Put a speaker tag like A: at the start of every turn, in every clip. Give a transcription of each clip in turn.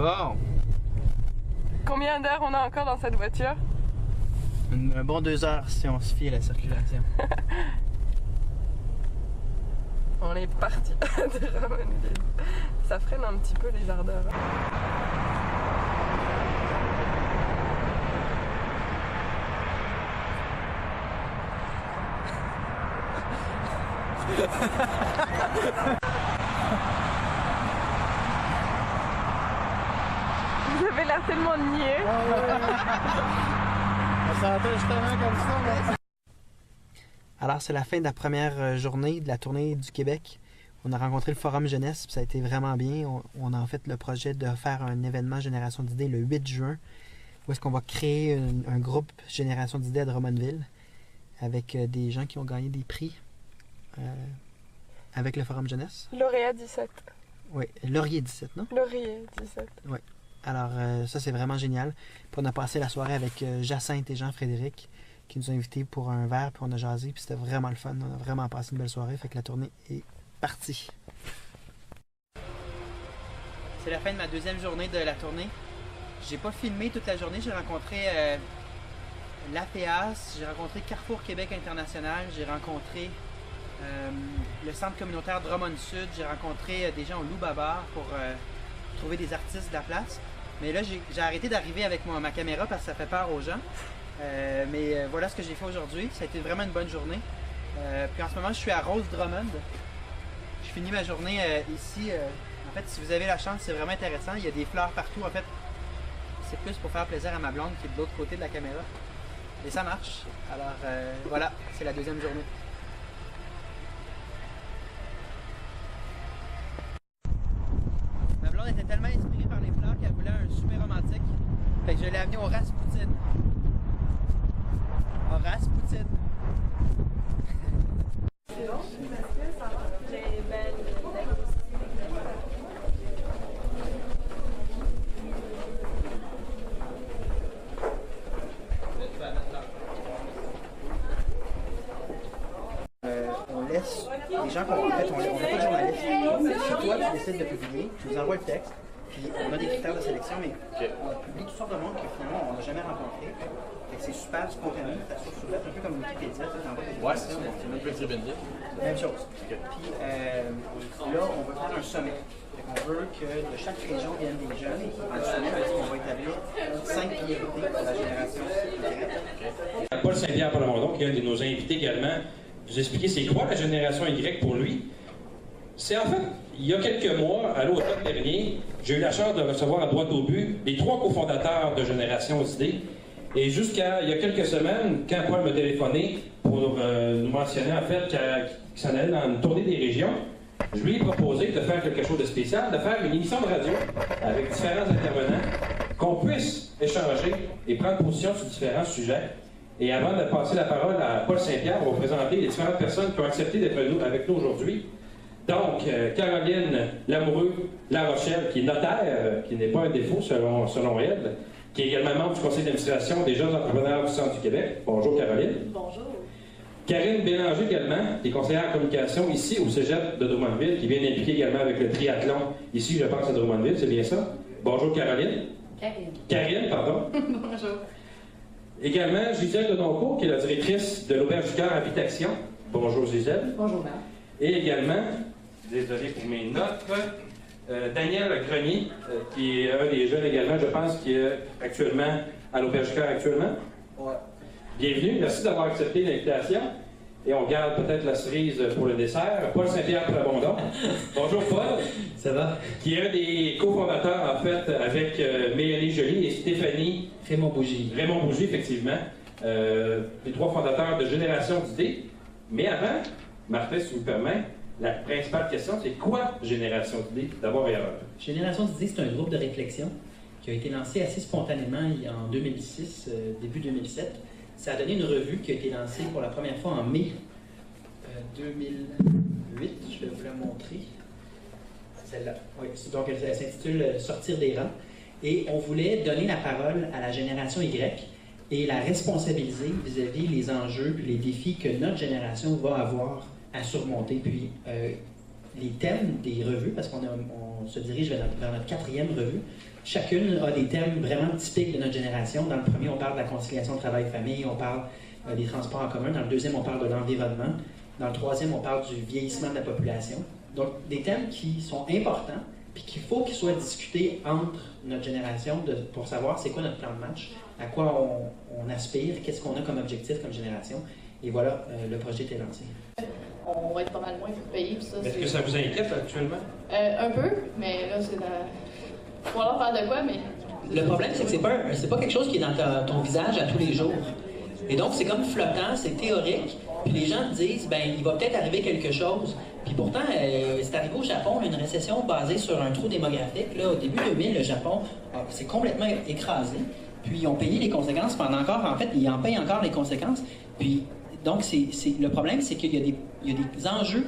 A: Bon.
B: Combien d'heures on a encore dans cette voiture?
A: Un bon 2 heures si on se fie à la circulation.
B: On est parti de Drummondville. Ça freine un petit peu les ardeurs. Vous avez l'air tellement niais.
A: On s'entend justement comme ça. Là. Alors, c'est la fin de la première journée de la tournée du Québec. On a rencontré le Forum Jeunesse, puis ça a été vraiment bien. On a en fait le projet de faire un événement Génération d'idées le 8 juin, où est-ce qu'on va créer un groupe Génération d'idées à Drummondville, avec des gens qui ont gagné des prix avec le Forum Jeunesse.
B: Lauréat 17.
A: Oui, Laurier 17, non?
B: Laurier 17.
A: Oui. Alors, ça, c'est vraiment génial. Puis on a passé la soirée avec Jacinthe et Jean-Frédéric, qui nous ont invités pour un verre, puis on a jasé, puis c'était vraiment le fun. On a vraiment passé une belle soirée, fait que la tournée est partie. C'est la fin de ma deuxième journée de la tournée. J'ai pas filmé toute la journée, j'ai rencontré l'APEAS, j'ai rencontré Carrefour Québec International, j'ai rencontré le centre communautaire Drummond Sud, j'ai rencontré des gens au Loup-Babar pour trouver des artistes de la place. Mais là, j'ai arrêté d'arriver avec ma caméra parce que ça fait peur aux gens. Mais voilà ce que j'ai fait aujourd'hui. Ça a été vraiment une bonne journée. Puis en ce moment, je suis à Rose-Drummond. Je finis ma journée ici. En fait, si vous avez la chance, c'est vraiment intéressant. Il y a des fleurs partout. En fait, c'est plus pour faire plaisir à ma blonde qui est de l'autre côté de la caméra. Et ça marche. Alors voilà, c'est la deuxième journée. Ma blonde était tellement inspirée par les fleurs qu'elle voulait un super romantique. Fait que je l'ai amené au Rasputin. Au Rasputin. C'est bon? On laisse les gens qu'on fait, on n'est pas de journalistes. C'est toi qui décides de publier, tu nous envoies le texte, puis on a des critères de sélection, mais on publie toutes sortes de monde que finalement on n'a jamais rencontré. C'est super spontané, ça se soulève un peu comme Wikipédia, tu t'envoies des
C: informations. Ouais, c'est même Wikipédia.
A: Même chose. Okay. Puis là, on veut faire un sommet. On veut que de chaque région viennent des jeunes. En sommet, on va établir 5 priorités pour la génération Y.
D: Paul Saint-Pierre Plamondon, qui est un de nos invités également, vous expliquer c'est quoi la génération Y pour lui. C'est en fait, il y a quelques mois, à l'automne dernier, j'ai eu la chance de recevoir à droite au but les 3 cofondateurs de Génération d'idées. Et jusqu'à il y a quelques semaines, quand Paul m'a téléphoné pour nous mentionner en fait qu'il s'en allait dans une tournée des régions, je lui ai proposé de faire quelque chose de spécial, de faire une émission de radio avec différents intervenants, qu'on puisse échanger et prendre position sur différents sujets. Et avant de passer la parole à Paul Saint-Pierre, on va présenter les différentes personnes qui ont accepté d'être avec nous aujourd'hui. Donc, Caroline Lamoureux La Rochelle, qui est notaire, qui n'est pas un défaut selon elle, qui est également membre du conseil d'administration des jeunes entrepreneurs du Centre du Québec. Bonjour Caroline.
E: Bonjour.
D: Karine Bélanger également, qui est conseillère en communication ici au Cégep de Drummondville, qui vient d'impliquer également avec le triathlon ici, je pense, à Drummondville, c'est bien ça? Bonjour Caroline. Karine, pardon.
E: Bonjour.
D: Également Gisèle Denoncourt, qui est la directrice de l'Auberge du Cœur Habitation. Bonjour Gisèle.
E: Bonjour Marc.
D: Et également, désolé pour mes notes, Daniel Grenier, qui est un des jeunes également, je pense, qui est actuellement à l'Auberge du Cœur actuellement.
A: Ouais.
D: Bienvenue, merci d'avoir accepté l'invitation. Et on garde peut-être la cerise pour le dessert. Paul Saint-Pierre Plamondon. Bonjour Paul.
F: Ça va?
D: Qui est un des cofondateurs, en fait, avec Mélanie Joly et Stéphanie
F: Raymond Bougie.
D: Raymond Bougie, effectivement. Les 3 fondateurs de Génération d'idées. Mais avant, Martin, si vous me permettez, la principale question, c'est quoi Génération d'idées, d'abord et avant?
F: Génération d'idées, c'est un groupe de réflexion qui a été lancé assez spontanément en 2006, début 2007. Ça a donné une revue qui a été lancée pour la première fois en mai 2008. Je vais vous la montrer. Celle-là. Oui, donc elle s'intitule « Sortir des rangs ». Et on voulait donner la parole à la génération Y et la responsabiliser vis-à-vis les enjeux et les défis que notre génération va avoir à surmonter, puis les thèmes des revues, parce qu'on se dirige vers notre 4e revue. Chacune a des thèmes vraiment typiques de notre génération. Dans le premier, on parle de la conciliation travail-famille, on parle des transports en commun. Dans le deuxième, on parle de l'environnement. Dans le troisième, on parle du vieillissement de la population. Donc, des thèmes qui sont importants, puis qu'il faut qu'ils soient discutés entre notre génération pour savoir c'est quoi notre plan de match, à quoi on aspire, qu'est-ce qu'on a comme objectif comme génération. Et voilà, le projet est lancé.
C: On va être pas mal moins payés.
D: Est-ce que ça vous inquiète actuellement?
C: Un peu, mais là, c'est faut alors faire de quoi, mais...
F: Le problème, c'est que c'est pas quelque chose qui est dans ton visage à tous les jours. Et donc, c'est comme flottant, c'est théorique, puis les gens te disent, ben il va peut-être arriver quelque chose. Puis pourtant, c'est arrivé au Japon, une récession basée sur un trou démographique. Là, au début 2000, le Japon s'est complètement écrasé. Puis ils ont payé les conséquences pendant encore, en fait, ils en payent encore les conséquences. Puis, donc, le problème, c'est qu'il y a des enjeux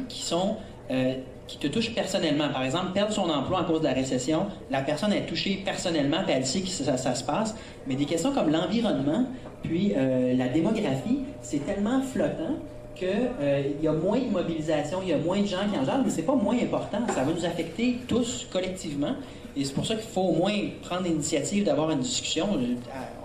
F: qui te touchent personnellement. Par exemple, perdre son emploi à cause de la récession, la personne est touchée personnellement, puis elle sait que ça se passe. Mais des questions comme l'environnement, puis la démographie, c'est tellement flottant qu'il y a moins de mobilisation, il y a moins de gens qui en gèrent, mais c'est pas moins important. Ça va nous affecter tous collectivement. Et c'est pour ça qu'il faut au moins prendre l'initiative d'avoir une discussion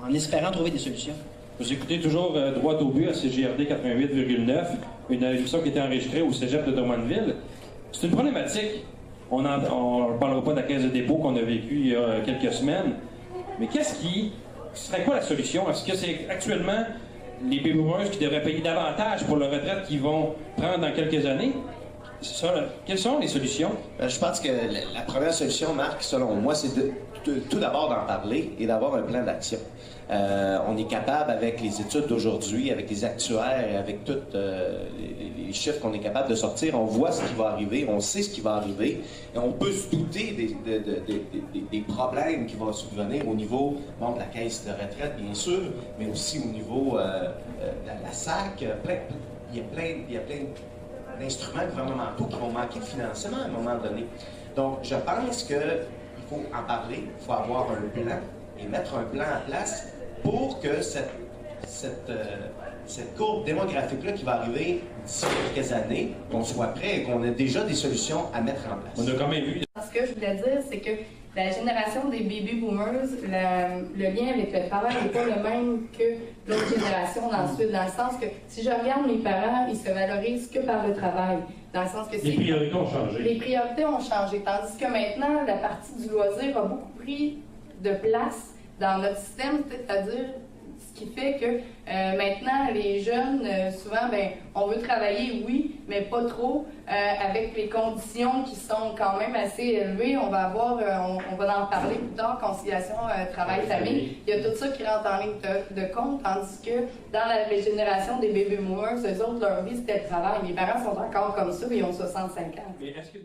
F: en espérant trouver des solutions.
D: Vous écoutez toujours Droit au but à CJRD 88,9, une émission qui était enregistrée au Cégep de Drummondville. C'est une problématique. On ne parlera pas de la caisse de dépôt qu'on a vécue il y a quelques semaines. Mais serait quoi la solution? Est-ce que c'est actuellement les baby boomers qui devraient payer davantage pour leur retraite qu'ils vont prendre dans quelques années? Quelles sont les solutions?
E: Je pense que la première solution, Marc, selon moi, c'est tout d'abord d'en parler et d'avoir un plan d'action. On est capable, avec les études d'aujourd'hui, avec les actuaires et avec tous les chiffres qu'on est capable de sortir, on voit ce qui va arriver, on sait ce qui va arriver, et on peut se douter des problèmes qui vont subvenir au niveau de la caisse de retraite, bien sûr, mais aussi au niveau de la SAC. Il y a plein d'instruments gouvernementaux qui vont manquer de financement à un moment donné. Donc, je pense qu'il faut en parler, il faut avoir un plan et mettre un plan en place pour que cette courbe démographique-là qui va arriver d'ici quelques années, qu'on soit prêt et qu'on ait déjà des solutions à mettre en place.
D: On a quand même vu...
C: Ce que je voulais dire, c'est que la génération des baby boomers, le lien avec le travail n'est pas le même que l'autre génération dans le sens que si je regarde mes parents, ils se valorisent que par le travail. Dans le sens que
D: les priorités ont changé.
C: Les priorités ont changé, tandis que maintenant, la partie du loisir a beaucoup pris de place dans notre système, c'est-à-dire ce qui fait que maintenant, les jeunes, souvent, on veut travailler, oui, mais pas trop, avec les conditions qui sont quand même assez élevées. On va en parler plus tard, conciliation travail-famille. Il y a tout ça qui rentre en ligne de compte, tandis que dans la génération des baby boomers, eux autres, leur vie, c'était le travail. Mes parents sont encore comme ça, ils ont 65 ans.
D: Mais est-ce que